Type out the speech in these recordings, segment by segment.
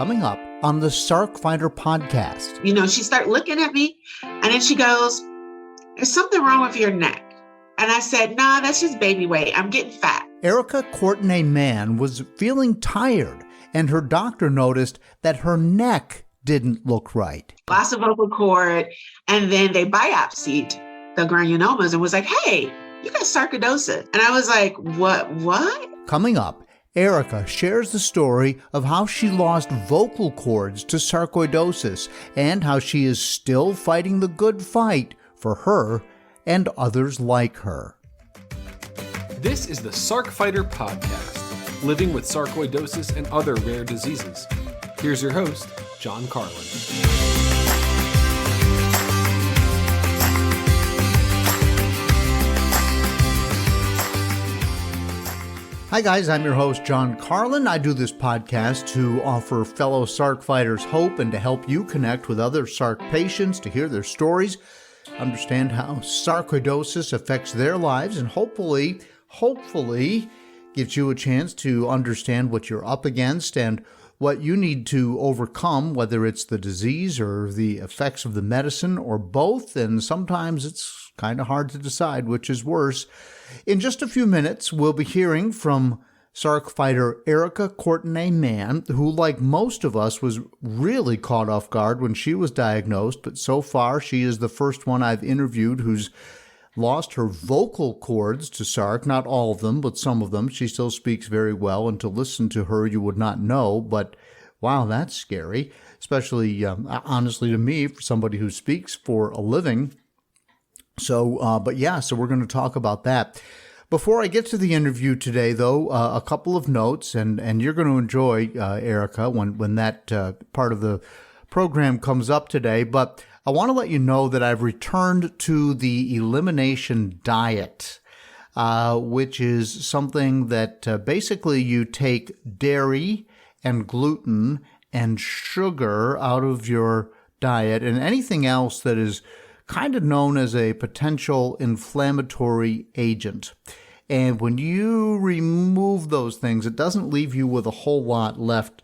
Coming up on the Sarc Fighter podcast. She started looking at me and then she goes, "There's something wrong with your neck." And I said, "Nah, that's just baby weight. I'm getting fat." Erica Courtenay-Mann was feeling tired, and her doctor noticed that her neck didn't look right. Lost the vocal cord, and then they biopsied the granulomas and was like, "Hey, you got sarcoidosis." And I was like, what? Coming up, Erica shares the story of how she lost vocal cords to sarcoidosis and how she is still fighting the good fight for her and others like her. This is the Sarc Fighter podcast, living with sarcoidosis and other rare diseases. Here's your host, John Carlin. Hi guys, I'm your host, John Carlin. I do this podcast to offer fellow Sarc fighters hope and to help you connect with other Sarc patients to hear their stories, understand how sarcoidosis affects their lives, and hopefully gives you a chance to understand what you're up against and what you need to overcome, whether it's the disease or the effects of the medicine or both. And sometimes it's kind of hard to decide which is worse. In just a few minutes, we'll be hearing from Sarc fighter Erica Courtenay-Mann, who, like most of us, was really caught off guard when she was diagnosed. But so far, she is the first one I've interviewed who's lost her vocal cords to Sarc. Not all of them, but some of them. She still speaks very well, and to listen to her, you would not know. But wow, that's scary, especially, honestly, to me, for somebody who speaks for a living. So we're going to talk about that. Before I get to the interview today, though, a couple of notes, and you're going to enjoy, Erica, when that part of the program comes up today. But I want to let you know that I've returned to the elimination diet, which is something that basically you take dairy and gluten and sugar out of your diet and anything else that is kind of known as a potential inflammatory agent. And when you remove those things, it doesn't leave you with a whole lot left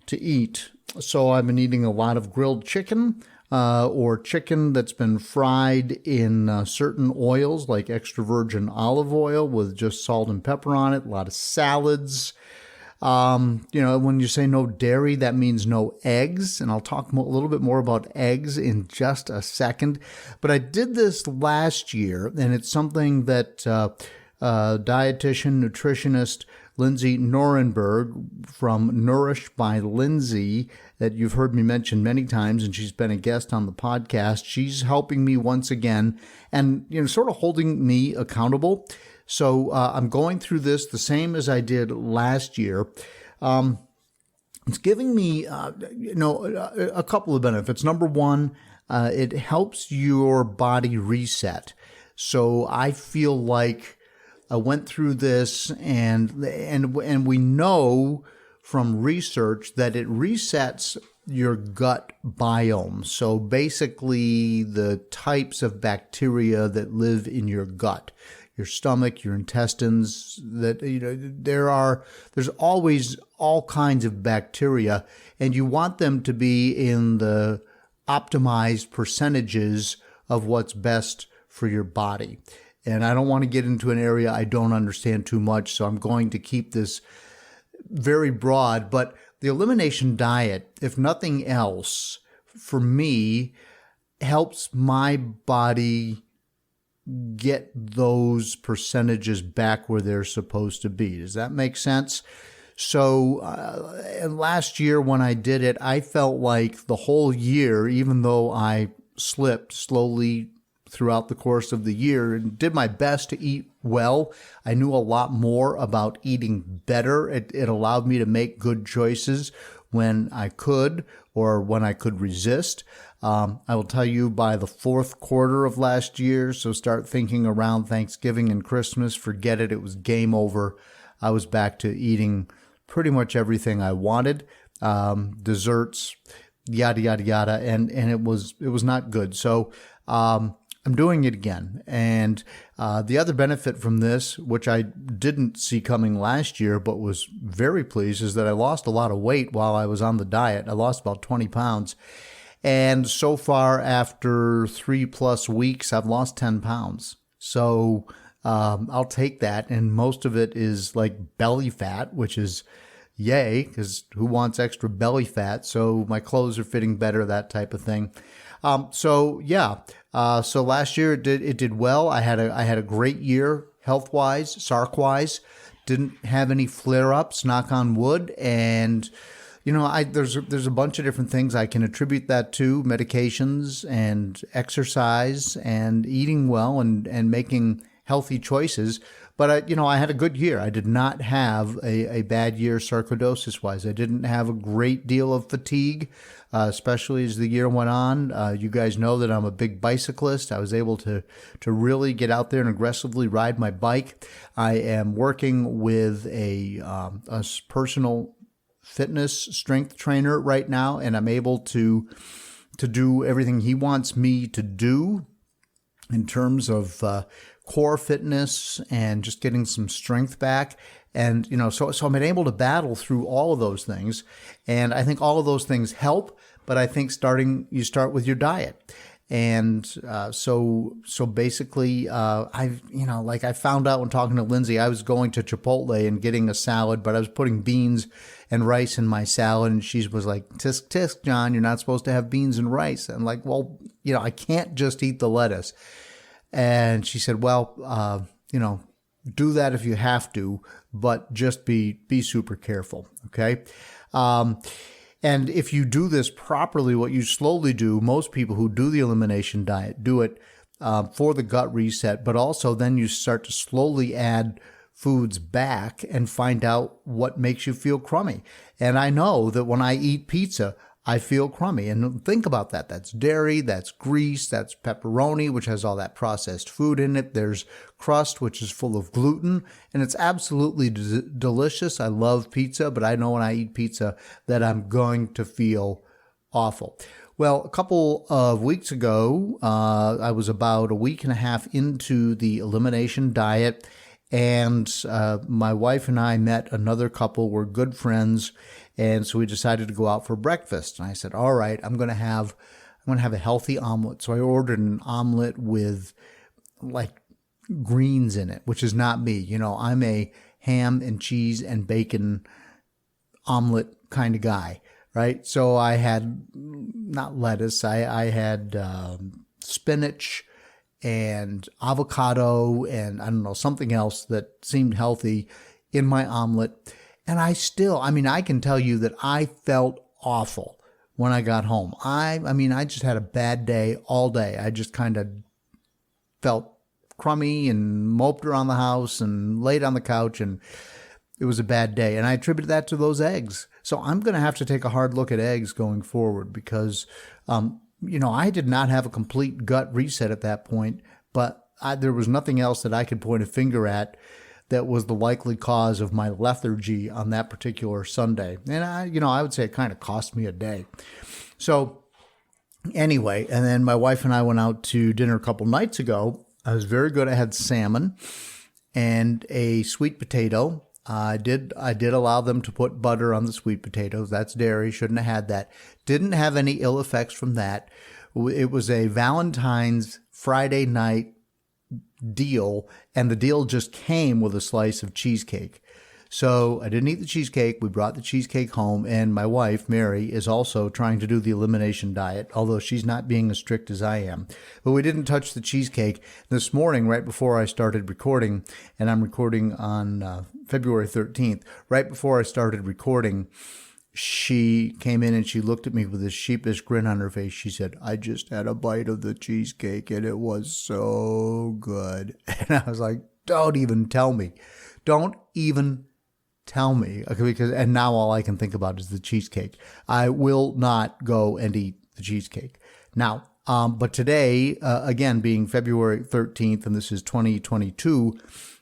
to eat. So I've been eating a lot of grilled chicken or chicken that's been fried in certain oils like extra virgin olive oil with just salt and pepper on it, a lot of salads. When you say no dairy, that means no eggs, and I'll talk a little bit more about eggs in just a second. But I did this last year, and it's something that dietitian, nutritionist Lindsay Norenberg from Nourished by Lindsay, that you've heard me mention many times, and she's been a guest on the podcast. She's helping me once again and, sort of holding me accountable. So I'm going through this the same as I did last year. It's giving me, a couple of benefits. Number one, it helps your body reset. So I feel like I went through this, and we know from research that it resets your gut biome. So basically the types of bacteria that live in your gut, your stomach, your intestines, that, there's always all kinds of bacteria, and you want them to be in the optimized percentages of what's best for your body. And I don't want to get into an area I don't understand too much, so I'm going to keep this very broad. But the elimination diet, if nothing else, for me, helps my body get those percentages back where they're supposed to be. Does that make sense? So last year when I did it, I felt like the whole year, even though I slipped slowly throughout the course of the year and did my best to eat well, I knew a lot more about eating better. It allowed me to make good choices when I could or when I could resist. I will tell you, by the fourth quarter of last year, so start thinking around Thanksgiving and Christmas, forget it. It was game over. I was back to eating pretty much everything I wanted, desserts, yada, yada, yada. And it was not good. So, I'm doing it again. And the other benefit from this, which I didn't see coming last year, but was very pleased, is that I lost a lot of weight while I was on the diet. I lost about 20 pounds. And so far, after 3+ weeks, I've lost 10 pounds. So I'll take that. And most of it is like belly fat, which is yay, because who wants extra belly fat? So my clothes are fitting better, that type of thing. So last year it did well. I had a great year health-wise, Sarc-wise. Didn't have any flare-ups, knock on wood. And there's a bunch of different things I can attribute that to: medications and exercise and eating well and making healthy choices. But I had a good year. I did not have a bad year sarcoidosis-wise. I didn't have a great deal of fatigue, especially as the year went on. You guys know that I'm a big bicyclist. I was able to really get out there and aggressively ride my bike. I am working with a personal fitness strength trainer right now, and I'm able to do everything he wants me to do in terms of core fitness and just getting some strength back. And, so I've been able to battle through all of those things. And I think all of those things help, but I think you start with your diet. And so basically, I found out when talking to Lindsay, I was going to Chipotle and getting a salad, but I was putting beans and rice in my salad. And she was like, tisk, tisk, John, you're not supposed to have beans and rice. I'm like, well, I can't just eat the lettuce. And she said, well, do that if you have to, but just be super careful. Okay. And if you do this properly, what you slowly do, most people who do the elimination diet do it for the gut reset, but also then you start to slowly add foods back and find out what makes you feel crummy. And I know that when I eat pizza, I feel crummy. And think about that. That's dairy, that's grease, that's pepperoni, which has all that processed food in it. There's crust, which is full of gluten, and it's absolutely delicious. I love pizza, but I know when I eat pizza that I'm going to feel awful. Well, a couple of weeks ago, I was about a week and a half into the elimination diet, and my wife and I met another couple. We're good friends. And so we decided to go out for breakfast. And I said, all right, I'm going to have a healthy omelet. So I ordered an omelet with like greens in it, which is not me. I'm a ham and cheese and bacon omelet kind of guy, right? So I had not lettuce. I had spinach and avocado and I don't know, something else that seemed healthy in my omelet. And I can tell you that I felt awful when I got home. I just had a bad day all day. I just kind of felt crummy and moped around the house and laid on the couch, and it was a bad day. And I attributed that to those eggs. So I'm going to have to take a hard look at eggs going forward because, I did not have a complete gut reset at that point, but there was nothing else that I could point a finger at that was the likely cause of my lethargy on that particular Sunday. And I would say it kind of cost me a day. So anyway, and then my wife and I went out to dinner a couple nights ago. I was very good. I had salmon and a sweet potato. I did allow them to put butter on the sweet potatoes. That's dairy. Shouldn't have had that. Didn't have any ill effects from that. It was a Valentine's Friday night deal, and the deal just came with a slice of cheesecake. So I didn't eat the cheesecake. We brought the cheesecake home, and my wife, Mary, is also trying to do the elimination diet, although she's not being as strict as I am. But we didn't touch the cheesecake. This morning, right before I started recording, and I'm recording on February 13th, right before I started recording, she came in and she looked at me with this sheepish grin on her face. She said, I just had a bite of the cheesecake and it was so good. And I was like, don't even tell me. Don't even tell me. And now all I can think about is the cheesecake. I will not go and eat the cheesecake. Now, but today, again, being February 13th, and this is 2022,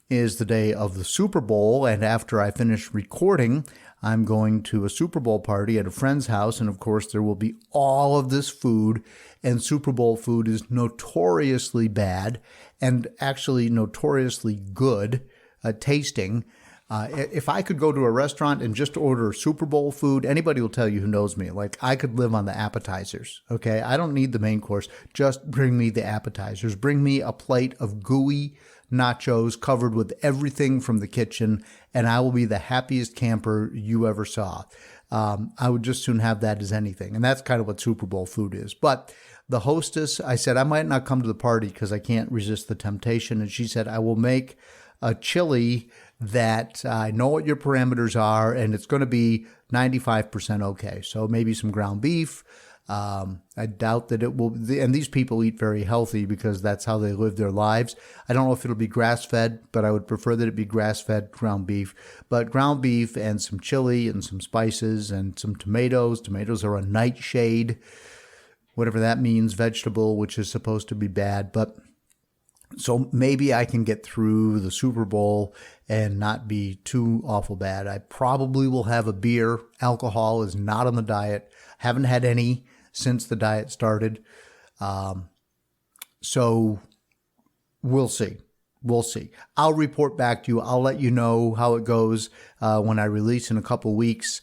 is the day of the Super Bowl. And after I finish recording, I'm going to a Super Bowl party at a friend's house, and of course there will be all of this food, and Super Bowl food is notoriously bad and actually notoriously good tasting. If I could go to a restaurant and just order Super Bowl food, anybody will tell you who knows me, like I could live on the appetizers, okay? I don't need the main course. Just bring me the appetizers. Bring me a plate of gooey nachos covered with everything from the kitchen, and I will be the happiest camper you ever saw. I would just soon have that as anything. And that's kind of what Super Bowl food is. But the hostess, I said, I might not come to the party because I can't resist the temptation. And she said, I will make a chili that I know what your parameters are, and it's going to be 95% okay. So maybe some ground beef. I doubt that it will, and these people eat very healthy because that's how they live their lives. I don't know if it'll be grass-fed, but I would prefer that it be grass-fed ground beef. But ground beef and some chili and some spices and some tomatoes. Tomatoes are a nightshade, whatever that means, vegetable, which is supposed to be bad. But so maybe I can get through the Super Bowl and not be too awful bad. I probably will have a beer. Alcohol is not on the diet. Haven't had any since the diet started. So we'll see. We'll see. I'll report back to you. I'll let you know how it goes when I release in a couple weeks,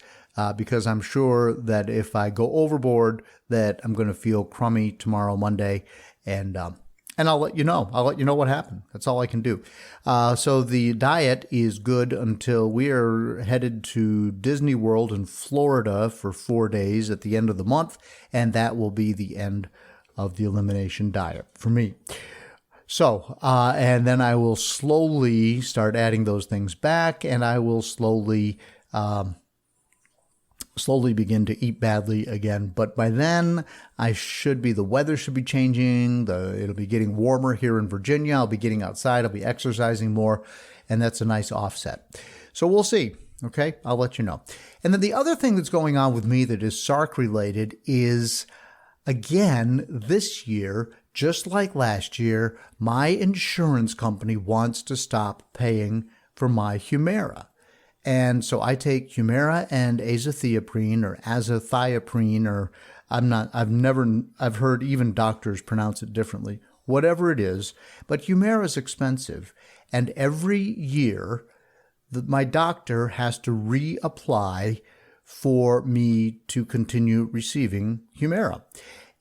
because I'm sure that if I go overboard, that I'm going to feel crummy tomorrow, Monday, and I'll let you know. I'll let you know what happened. That's all I can do. So the diet is good until we are headed to Disney World in Florida for 4 days at the end of the month, and that will be the end of the elimination diet for me. So, and then I will slowly start adding those things back, and I will slowly begin to eat badly again. But by then, the weather should be changing. It'll be getting warmer here in Virginia. I'll be getting outside. I'll be exercising more. And that's a nice offset. So we'll see. Okay. I'll let you know. And then the other thing that's going on with me that is Sarc related is, again, this year, just like last year, my insurance company wants to stop paying for my Humira. And so I take Humira and azathioprine or azathiopprine, or I've heard even doctors pronounce it differently, whatever it is. But Humira is expensive. And every year, my doctor has to reapply for me to continue receiving Humira.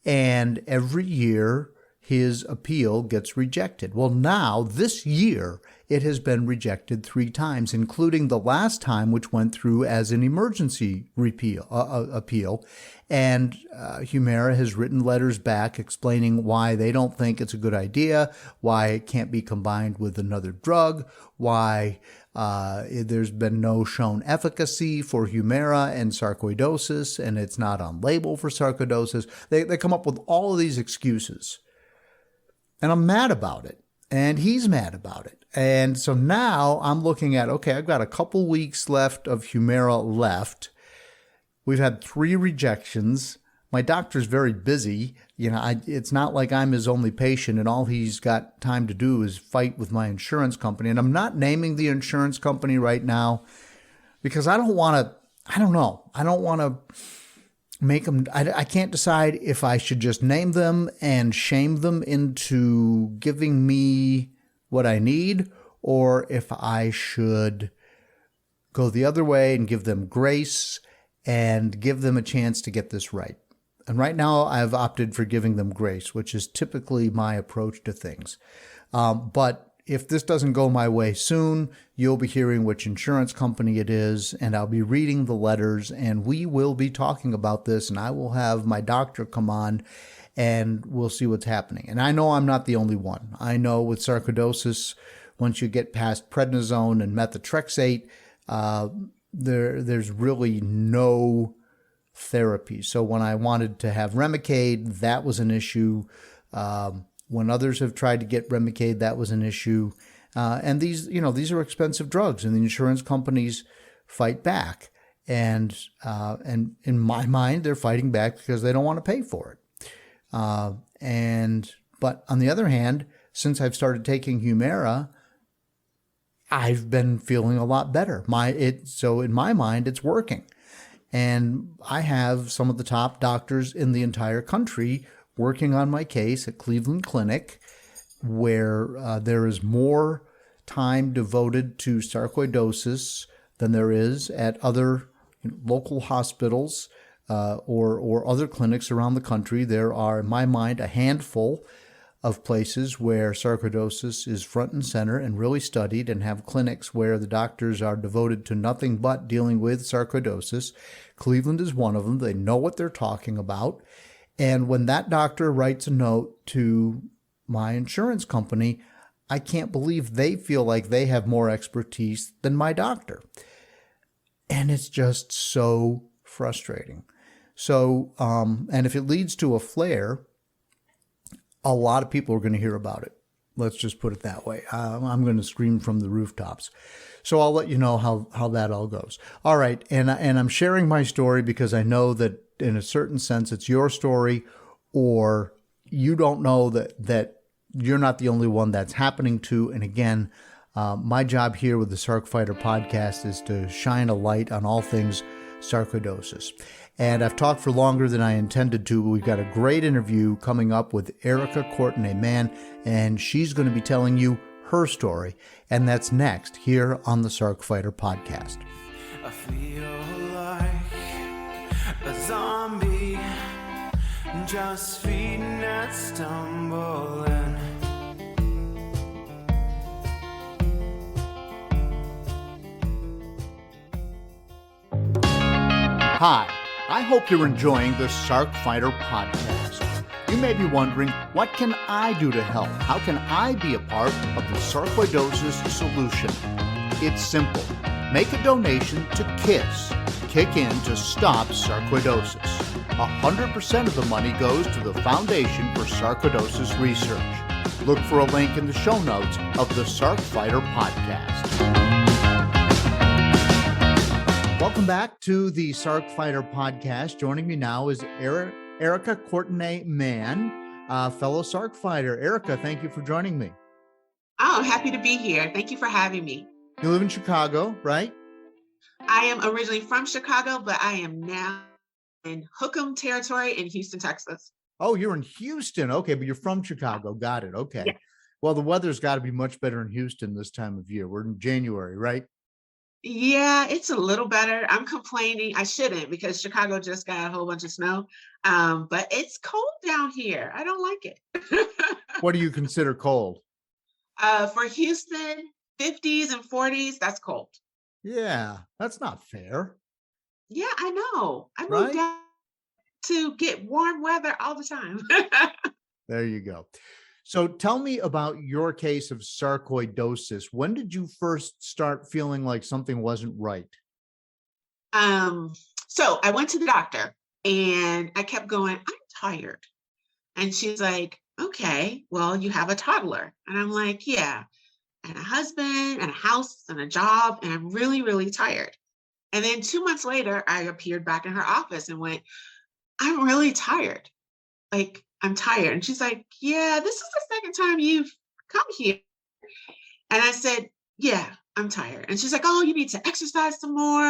And every year, his appeal gets rejected. Well, now, this year, it has been rejected 3 times, including the last time, which went through as an emergency appeal. And Humira has written letters back explaining why they don't think it's a good idea, why it can't be combined with another drug, why there's been no shown efficacy for Humira and sarcoidosis, and it's not on label for sarcoidosis. They come up with all of these excuses. And I'm mad about it. And he's mad about it. And so now I'm looking at, okay, I've got a couple weeks left of Humira left. We've had 3 rejections. My doctor's very busy. It's not like I'm his only patient and all he's got time to do is fight with my insurance company. And I'm not naming the insurance company right now because I don't want to make them, I can't decide if I should just name them and shame them into giving me what I need, or if I should go the other way and give them grace and give them a chance to get this right. And right now I've opted for giving them grace, which is typically my approach to things. But if this doesn't go my way soon, you'll be hearing which insurance company it is, and I'll be reading the letters, and we will be talking about this, and I will have my doctor come on, and we'll see what's happening. And I know I'm not the only one. I know with sarcoidosis, once you get past prednisone and methotrexate, there's really no therapy. So when I wanted to have Remicade, that was an issue. When others have tried to get Remicade, that was an issue. And these are expensive drugs, and the insurance companies fight back. And in my mind, they're fighting back because they don't want to pay for it. But on the other hand, since I've started taking Humira, I've been feeling a lot better. So in my mind, it's working. And I have some of the top doctors in the entire country working on my case at Cleveland Clinic, where there is more time devoted to sarcoidosis than there is at other local hospitals or other clinics around the country. There are, in my mind, a handful of places where sarcoidosis is front and center and really studied, and have clinics where the doctors are devoted to nothing but dealing with sarcoidosis. Cleveland is one of them. They know what they're talking about. And when that doctor writes a note to my insurance company, I can't believe they feel like they have more expertise than my doctor. And it's just so frustrating. So, and if it leads to a flare, a lot of people are going to hear about it. Let's just put it that way. I'm going to scream from the rooftops. So I'll let you know how that all goes. All right. And I'm sharing my story because I know that in a certain sense, it's your story, or you don't know that you're not the only one that's happening to. And again, my job here with the Sarc Fighter podcast is to shine a light on all things sarcoidosis. And I've talked for longer than I intended to. We've got a great interview coming up with Erica Courtenay-Mann, and she's going to be telling you her story. And that's next here on the Sarc Fighter podcast. I feel like a zombie, just feeding and stumbling. Hi, I hope you're enjoying the Sarc Fighter podcast. You may be wondering, what can I do to help? How can I be a part of the sarcoidosis solution? It's simple. Make a donation to KISS, Kick In to Stop Sarcoidosis. 100% of the money goes to the Foundation for Sarcoidosis Research. Look for a link in the show notes of the Sarc Fighter podcast. Welcome back to the Sarc Fighter podcast. Joining me now is Erica Courtenay-Mann, fellow Sarc Fighter. Erica, thank you for joining me. Oh, happy to be here. Thank you for having me. You live in Chicago, right? I am originally from Chicago, but I am now in Hookham territory in Houston, Texas. Oh, you're in Houston. Okay, but you're from Chicago. Got it. Okay. Yeah. Well, the weather's got to be much better in Houston this time of year. We're in January, right? Yeah, it's a little better. I'm complaining. I shouldn't, because Chicago just got a whole bunch of snow. But it's cold down here. I don't like it. What do you consider cold? For Houston, 50s and 40s, that's cold. Yeah, that's not fair. Yeah, I know. I moved Right? down to get warm weather all the time. There you go. So tell me about your case of sarcoidosis. When did you first start feeling like something wasn't right? So I went to the doctor and I kept going, I'm tired. And she's like, okay, well, you have a toddler. And I'm like, yeah, and a husband and a house and a job. And I'm really, really tired. And then 2 months later, I appeared back in her office and went, I'm really tired. Like, I'm tired. And she's like, yeah, this is the second time you've come here. And I said, yeah, I'm tired. And she's like, oh, you need to exercise some more.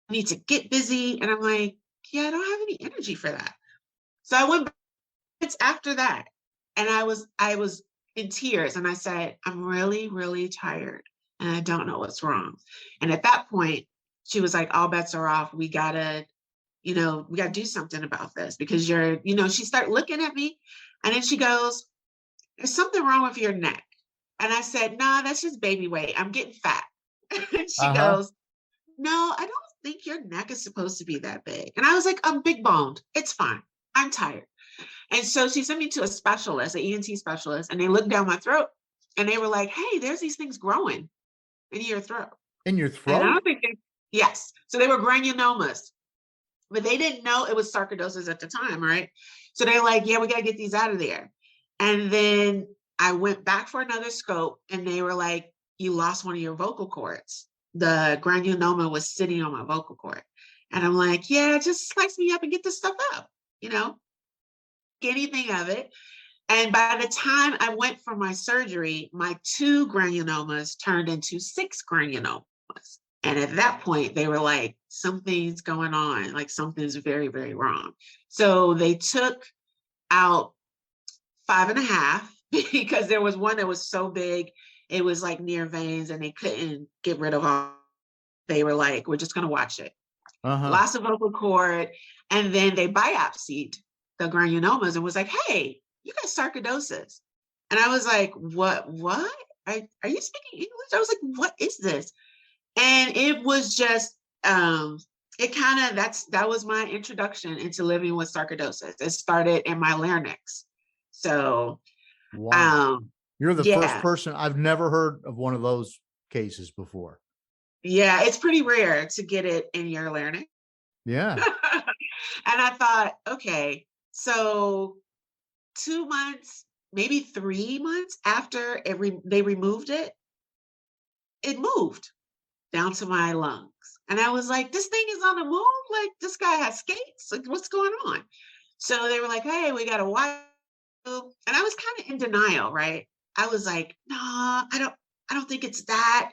You need to get busy. And I'm like, yeah, I don't have any energy for that. So I went back after that. And I was in tears. And I said, I'm really, really tired. And I don't know what's wrong. And at that point, she was like, all bets are off. We gotta do something about this, because she started looking at me, and then she goes, there's something wrong with your neck. And I said, nah, that's just baby weight. I'm getting fat. And she goes, no, I don't think your neck is supposed to be that big. And I was like, I'm big boned. It's fine. I'm tired. And so she sent me to a specialist, an ENT specialist, and they looked down my throat and they were like, hey, there's these things growing in your throat. In your throat? And I don't think yes. So they were granulomas. But they didn't know it was sarcoidosis at the time, right? So they're like, yeah, we got to get these out of there. And then I went back for another scope, and they were like, you lost one of your vocal cords. The granuloma was sitting on my vocal cord. And I'm like, yeah, just slice me up and get this stuff up, anything of it. And by the time I went for my surgery, my 2 granulomas turned into 6 granulomas. And at that point, they were like, something's going on, like something's very, very wrong. So they took out 5.5 because there was one that was so big, it was like near veins and they couldn't get rid of all. They were like, we're just going to watch it. Loss of vocal cord. And then they biopsied the granulomas and was like, hey, you got sarcoidosis. And I was like, what? Are you speaking English? I was like, what is this? And it was just, that was my introduction into living with sarcoidosis. It started in my larynx. So, wow. You're the first yeah. person. I've never heard of one of those cases before. Yeah, it's pretty rare to get it in your larynx. Yeah. And I thought, okay, so 2 months, maybe 3 months after they removed it, it moved down to my lungs. And I was like, this thing is on the move? Like, this guy has skates? Like, what's going on? So they were like, hey, we got to watch. And I was kind of in denial, right? I was like, no, I don't think it's that.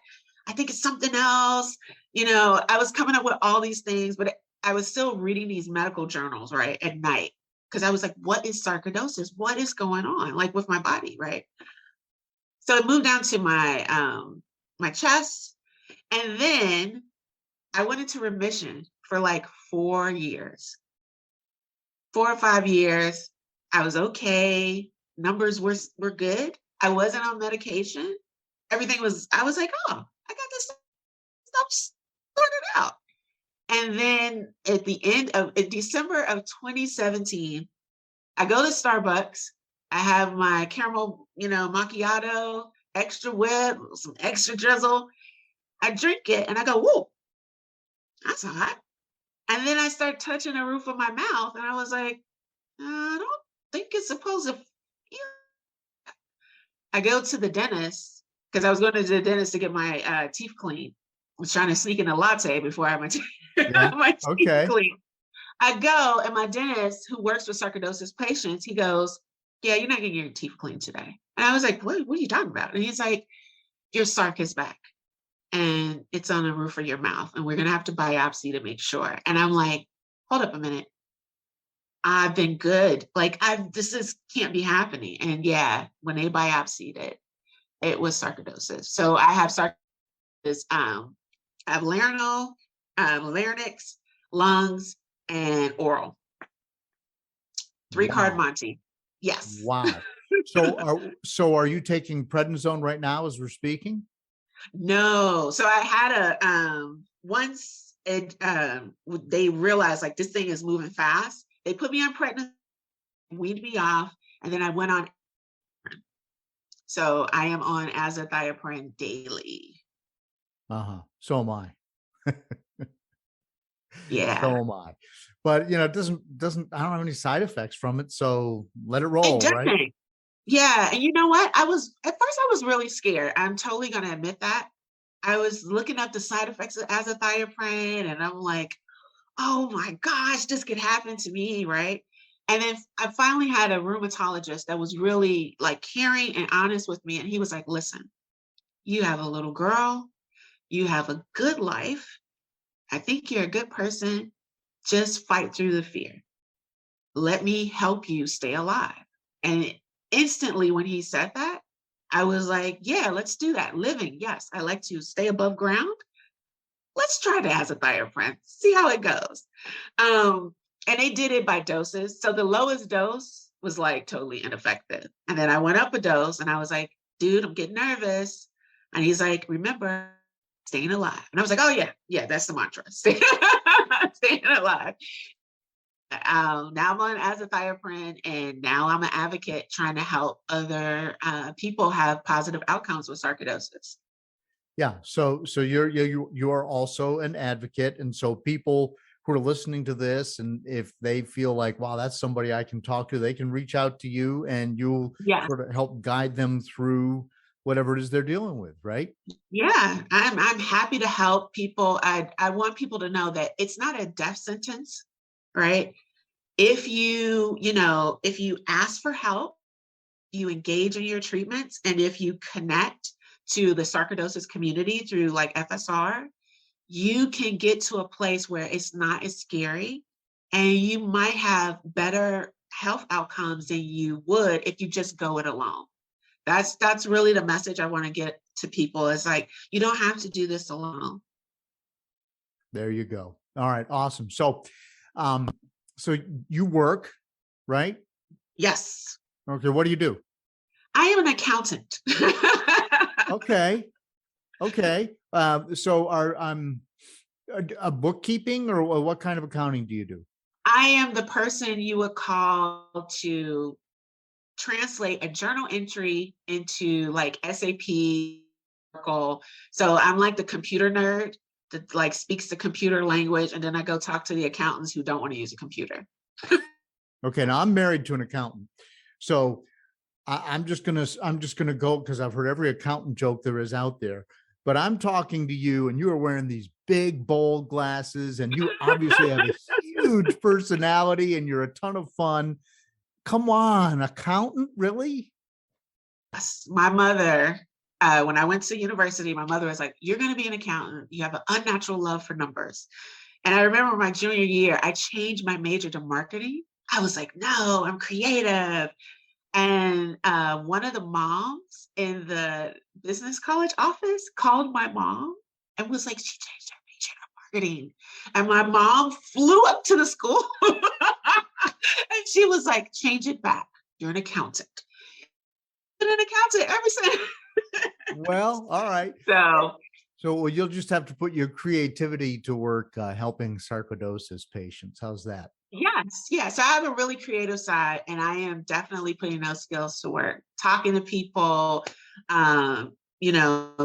I think it's something else. I was coming up with all these things, but I was still reading these medical journals, right, at night. Because I was like, what is sarcoidosis? What is going on, like, with my body, right? So it moved down to my chest. And then I went into remission for like 4 years. 4 or 5 years. I was okay. Numbers were good. I wasn't on medication. I was like, oh, I got this stuff sorted out. And then at the end of December of 2017, I go to Starbucks. I have my caramel, macchiato, extra whip, some extra drizzle. I drink it and I go, whoa, that's hot. And then I start touching the roof of my mouth and I was like, I don't think it's supposed to. I go to the dentist because I was going to the dentist to get my teeth cleaned. I was trying to sneak in a latte before I had my teeth cleaned. I go and my dentist, who works with sarcoidosis patients, he goes, yeah, you're not getting your teeth cleaned today. And I was like, what are you talking about? And he's like, your sarc is back and it's on the roof of your mouth and we're going to have to biopsy to make sure. And I'm like, hold up a minute. I've been good. Like, this can't be happening. And yeah, when they biopsied it, it was sarcoidosis. So I have sarcoidosis. I have larynx, lungs, and oral. 3-card Monty. Yes. Wow. So are you taking prednisone right now as we're speaking? No. So I had once they realized like this thing is moving fast, they put me on prednisone, weaned me off, and then I went on. So I am on azathioprine daily. So am I. Yeah. So am I. But it doesn't I don't have any side effects from it, so let it roll, It doesn't. right? Yeah. And you know what? At first I was really scared. I'm totally gonna admit that. I was looking up the side effects of azathioprine and I'm like, oh my gosh, this could happen to me, right? And then I finally had a rheumatologist that was really like caring and honest with me. And he was like, listen, you have a little girl, you have a good life. I think you're a good person. Just fight through the fear. Let me help you stay alive. And instantly when he said that, I was like, yeah, let's do that. Living, yes, I like to stay above ground. Let's try the azathioprine, see how it goes. And they did it by doses. So the lowest dose was like totally ineffective. And then I went up a dose and I was like, dude, I'm getting nervous. And he's like, remember, staying alive. And I was like, oh yeah, that's the mantra. Staying alive. Now I'm on azathioprine and now I'm an advocate trying to help other people have positive outcomes with sarcoidosis. Yeah. So you are also an advocate. And so people who are listening to this, and if they feel like, wow, that's somebody I can talk to, they can reach out to you and you'll sort of help guide them through whatever it is they're dealing with, right? Yeah, I'm happy to help people. I want people to know that it's not a death sentence, right? If you ask for help, you engage in your treatments and if you connect to the sarcoidosis community through like FSR, you can get to a place where it's not as scary and you might have better health outcomes than you would if you just go it alone. That's really the message I want to get to people. Is like, you don't have to do this alone. There you go. All right. Awesome. So, so you work, right? Yes. Okay. What do you do? I am an accountant. Okay. Okay. So are a bookkeeping or what kind of accounting do you do? I am the person you would call to translate a journal entry into like SAP, Oracle. So I'm like the computer nerd that like speaks the computer language, and then I go talk to the accountants who don't want to use a computer. Okay. Now I'm married to an accountant, so I'm just gonna go because I've heard every accountant joke there is out there. But I'm talking to you, and you are wearing these big bold glasses, and you obviously have a huge personality, and you're a ton of fun. Come on, accountant, really? Yes, my mother, when I went to university, my mother was like, "You're going to be an accountant. You have an unnatural love for numbers." And I remember my junior year, I changed my major to marketing. I was like, "No, I'm creative." And one of the moms in the business college office called my mom and was like, "She changed her major to marketing." And my mom flew up to the school and she was like, "Change it back. You're an accountant." Been an accountant ever since. Well, all right. So well, you'll just have to put your creativity to work helping sarcoidosis patients. How's that? yes, I have a really creative side, and I am definitely putting those skills to work, talking to people,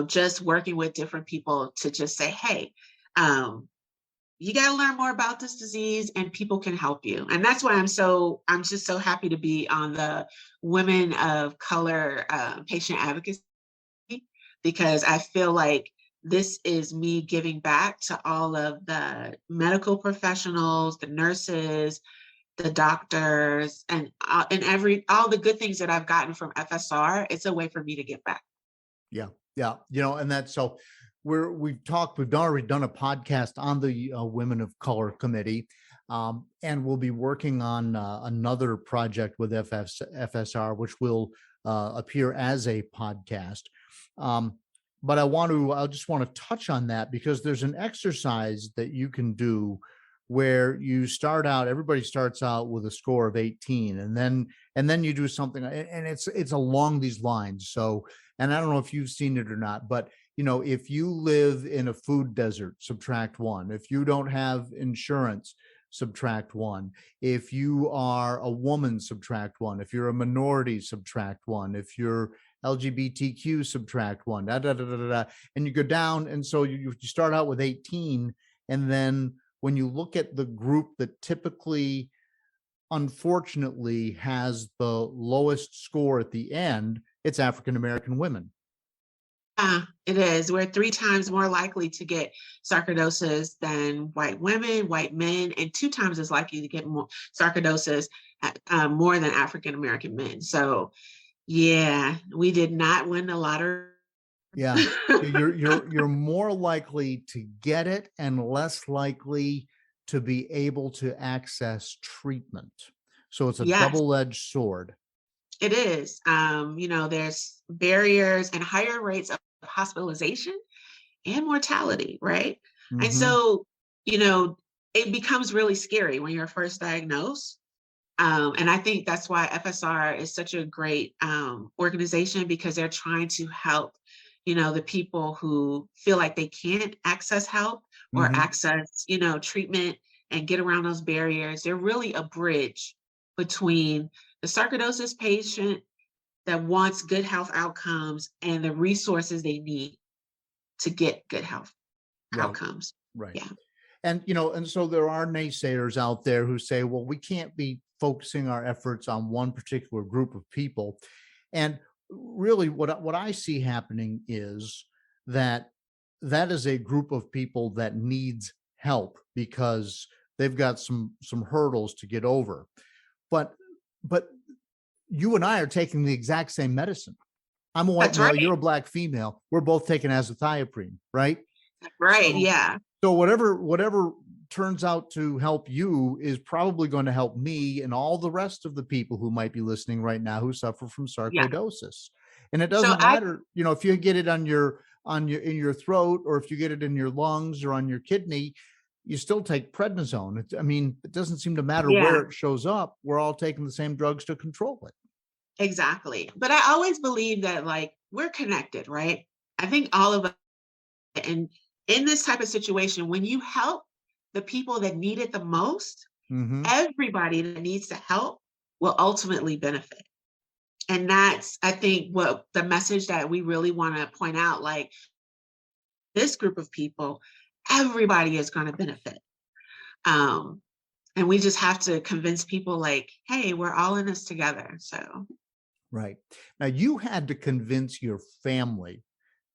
just working with different people to just say, "Hey, you got to learn more about this disease, and people can help you." And that's why I'm just so happy to be on the Women of Color patient advocacy, because I feel like this is me giving back to all of the medical professionals, the nurses, the doctors, and all the good things that I've gotten from FSR. It's a way for me to give back. Yeah, yeah. And that's so we've already done a podcast on the Women of Color Committee, and we'll be working on another project with FSR, which will appear as a podcast. But I just want to touch on that because there's an exercise that you can do where you everybody starts out with a score of 18, and then you do something, and it's along these lines. So, and I don't know if you've seen it or not, but if you live in a food desert, subtract 1. If you don't have insurance, subtract 1. If you are a woman, subtract 1. If you're a minority, subtract 1. If you're LGBTQ, subtract 1, and you go down. And so you start out with 18. And then when you look at the group that typically, unfortunately, has the lowest score at the end, it's African-American women. It is. We're 3 times more likely to get sarcoidosis than white women, white men, and 2 times as likely to get more sarcoidosis more than African-American men. So yeah, we did not win the lottery. Yeah, you're more likely to get it and less likely to be able to access treatment. So it's a double-edged sword. It is. There's barriers and higher rates of hospitalization and mortality, right? Mm-hmm. And so, it becomes really scary when you're first diagnosed. And I think that's why FSR is such a great organization, because they're trying to help, the people who feel like they can't access help or access, treatment and get around those barriers. They're really a bridge between the sarcoidosis patient that wants good health outcomes and the resources they need to get good health outcomes. Right. Yeah. And, and so there are naysayers out there who say, well, we can't be focusing our efforts on one particular group of people. And really what I see happening is that is a group of people that needs help because they've got some hurdles to get over. But you and I are taking the exact same medicine. I'm a white That's male, right. you're a black female. We're both taking azathioprine, right? Right. So, Yeah. so whatever turns out to help you is probably going to help me and all the rest of the people who might be listening right now who suffer from Yeah. sarcoidosis. And it So doesn't matter, if you get it in your throat, or if you get it in your lungs or on your kidney, you still take prednisone. It doesn't seem to matter where it shows up. We're all taking the same drugs to control it. Exactly. But I always believe that we're connected, right? I think all of us, and in this type of situation, when you help the people that need it the most, everybody that needs to help will ultimately benefit. And that's, I think, what the message that we really want to point out, this group of people, everybody is going to benefit. And we just have to convince people hey, we're all in this together. So. Right. Now, you had to convince your family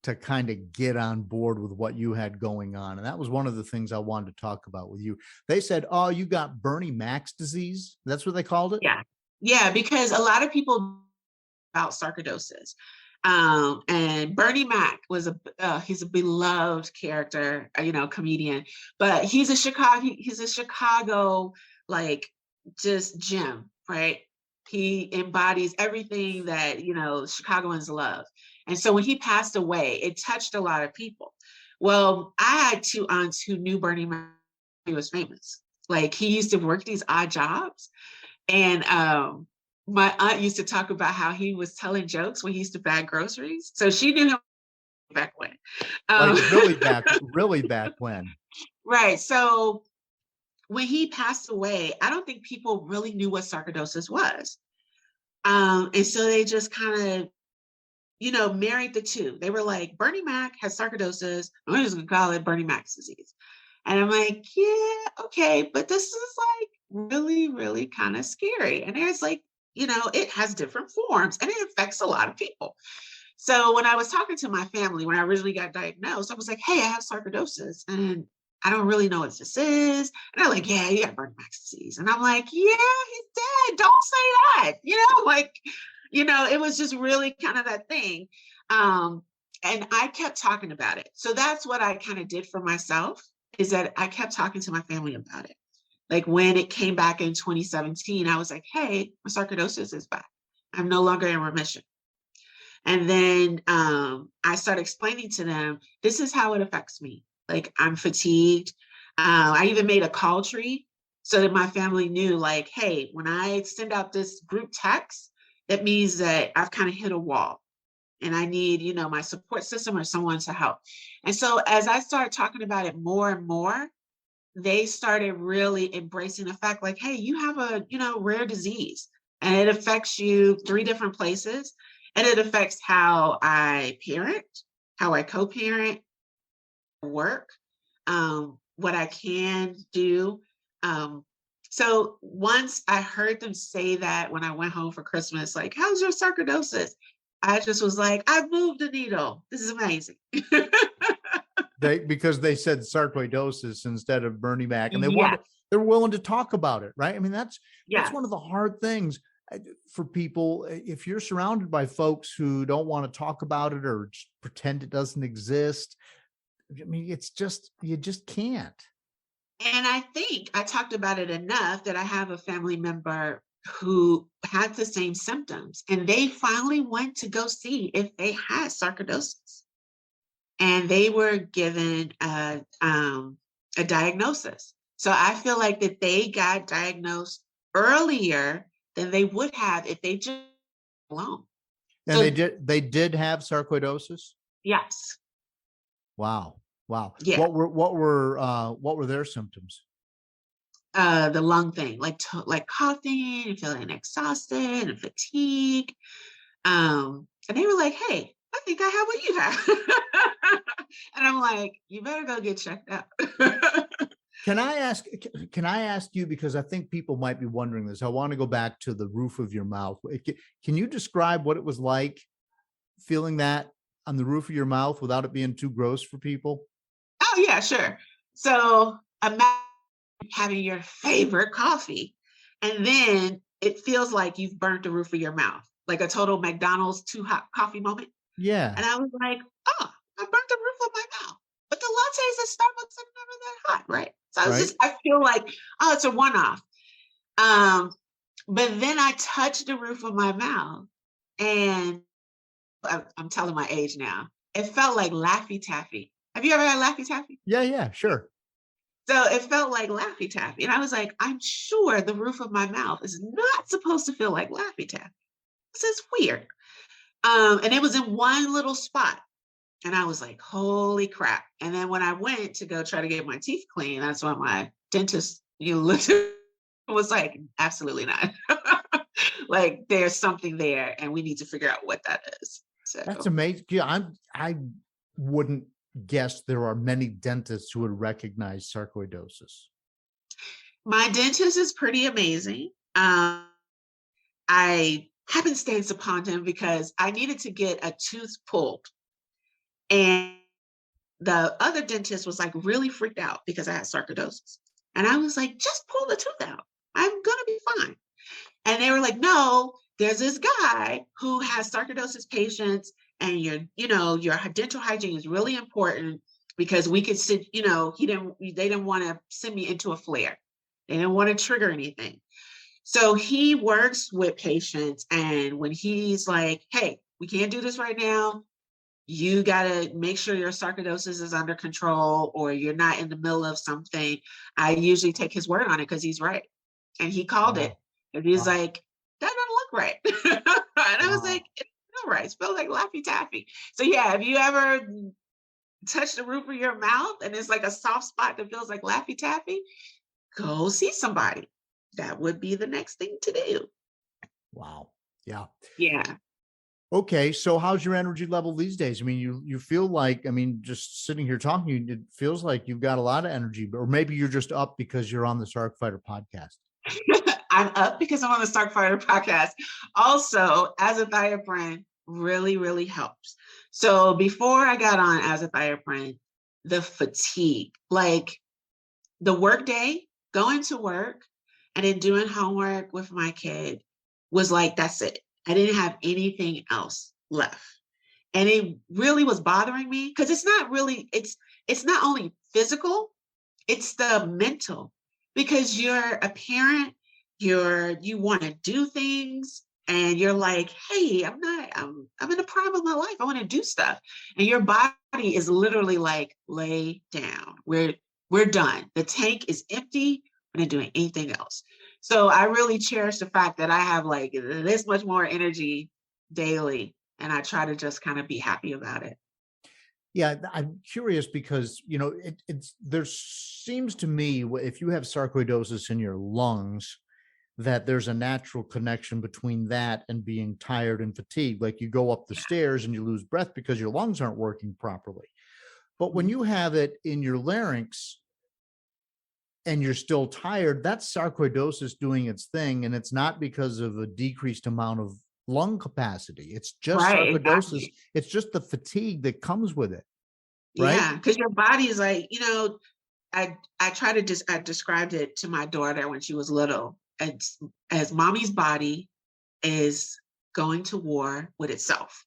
to kind of get on board with what you had going on. And that was one of the things I wanted to talk about with you. They said, oh, you got Bernie Mac's disease. That's what they called it? Yeah. Yeah, because a lot of people about sarcoidosis. And Bernie Mac was he's a beloved character, comedian, but he's a Chicago, just gem, right? He embodies everything that, Chicagoans love. And so when he passed away, it touched a lot of people. Well, I had two aunts who knew Bernie Mac. He was famous. He used to work these odd jobs. And my aunt used to talk about how he was telling jokes when he used to bag groceries. So she knew him back when. Really back when. Right. So when he passed away, I don't think people really knew what sarcoidosis was. And so they just kind of, married the two. They were like, Bernie Mac has sarcoidosis. I'm just going to call it Bernie Mac's disease. And I'm like, yeah, okay. But this is really, really kind of scary. And there's it has different forms and it affects a lot of people. So when I was talking to my family, when I originally got diagnosed, I was like, hey, I have sarcoidosis and I don't really know what this is. And they're like, yeah, you got Bernie Mac's disease. And I'm like, yeah, he's dead. Don't say that. It was just really kind of that thing. And I kept talking about it. So that's what I kind of did for myself, is that I kept talking to my family about it. When it came back in 2017, I was like, hey, my sarcoidosis is back. I'm no longer in remission. And then I started explaining to them, this is how it affects me. I'm fatigued. I even made a call tree so that my family knew, hey, when I send out this group text, that means that I've kind of hit a wall and I need, my support system or someone to help. And so as I started talking about it more and more, they started really embracing the fact hey, you have a, rare disease and it affects you 3 different places. And it affects how I parent, how I co-parent, work, what I can do. So once I heard them say that when I went home for Christmas, how's your sarcoidosis? I just was like, I've moved the needle. This is amazing. Because they said sarcoidosis instead of Bernie Mac, and they're willing to talk about it, right? That's one of the hard things for people. If you're surrounded by folks who don't want to talk about it or just pretend it doesn't exist, it's just, you just can't. And I think I talked about it enough that I have a family member who had the same symptoms, and they finally went to go see if they had sarcoidosis. And they were given a diagnosis. So I feel like that they got diagnosed earlier than they would have if they just alone. And so, they did have sarcoidosis? Yes. Wow. Yeah. What were their symptoms? The lung thing, like coughing and feeling exhausted and fatigue. And they were like, hey, I think I have what you have. And I'm like, you better go get checked out. Can I ask you, because I think people might be wondering this. I want to go back to the roof of your mouth. Can you describe what it was like feeling that on the roof of your mouth without it being too gross for people? Oh, yeah, sure. So imagine having your favorite coffee, and then it feels like you've burnt the roof of your mouth, like a total McDonald's too hot coffee moment. Yeah. And I was like, oh, I burnt the roof of my mouth. But the lattes at Starbucks are never that hot, right? So I feel like, oh, it's a one-off. But then I touched the roof of my mouth, and I'm telling my age now. It felt like Laffy Taffy. Have you ever had Laffy Taffy? Yeah, sure. So it felt like Laffy Taffy. And I was like, I'm sure the roof of my mouth is not supposed to feel like Laffy Taffy. This is weird. And it was in one little spot. And I was like, holy crap. And then when I went to go try to get my teeth cleaned, that's when my dentist, looked at was like, absolutely not. Like, there's something there and we need to figure out what that is. So That's amazing. Yeah, I wouldn't guess there are many dentists who would recognize sarcoidosis. My dentist is pretty amazing. I happenstance upon him because I needed to get a tooth pulled. And the other dentist was like really freaked out because I had sarcoidosis. And I was like, just pull the tooth out. I'm going to be fine. And they were like, no, there's this guy who has sarcoidosis patients, and your dental hygiene is really important because we could sit, they didn't want to send me into a flare. They didn't want to trigger anything. So he works with patients, and when he's like, hey, we can't do this right now. You got to make sure your sarcoidosis is under control or you're not in the middle of something. I usually take his word on it because he's right. And he called it. And he's like, that doesn't look right. And I was like, it's not right. It smells like Laffy Taffy. So yeah, have you ever touched the roof of your mouth and it's like a soft spot that feels like Laffy Taffy? Go see somebody. That would be the next thing to do. Wow. Yeah. Yeah. Okay. So how's your energy level these days? I mean, you feel like, just sitting here talking, it feels like you've got a lot of energy, or maybe you're just up because you're on the Sarc Fighter podcast. I'm up because I'm on the Sarc Fighter podcast. Also, azathioprine really, really helps. So before I got on azathioprine, the fatigue, like the work day, going to work and then doing homework with my kid was like, that's it. I didn't have anything else left. And it really was bothering me because it's not only physical, it's the mental, because you're a parent, you want to do things and you're like, hey, I'm in the prime of my life. I want to do stuff. And your body is literally like, lay down. We're done. The tank is empty. We're not doing anything else. So I really cherish the fact that I have like this much more energy daily, and I try to just kind of be happy about it. Yeah, I'm curious because, there seems to me, if you have sarcoidosis in your lungs, that there's a natural connection between that and being tired and fatigued. Like you go up the stairs and you lose breath because your lungs aren't working properly. But when you have it in your larynx and you're still tired, that's sarcoidosis doing its thing. And it's not because of a decreased amount of lung capacity. It's just sarcoidosis. Exactly. It's just the fatigue that comes with it. Right? Yeah, because your body is like, I described it to my daughter when she was little as mommy's body is going to war with itself.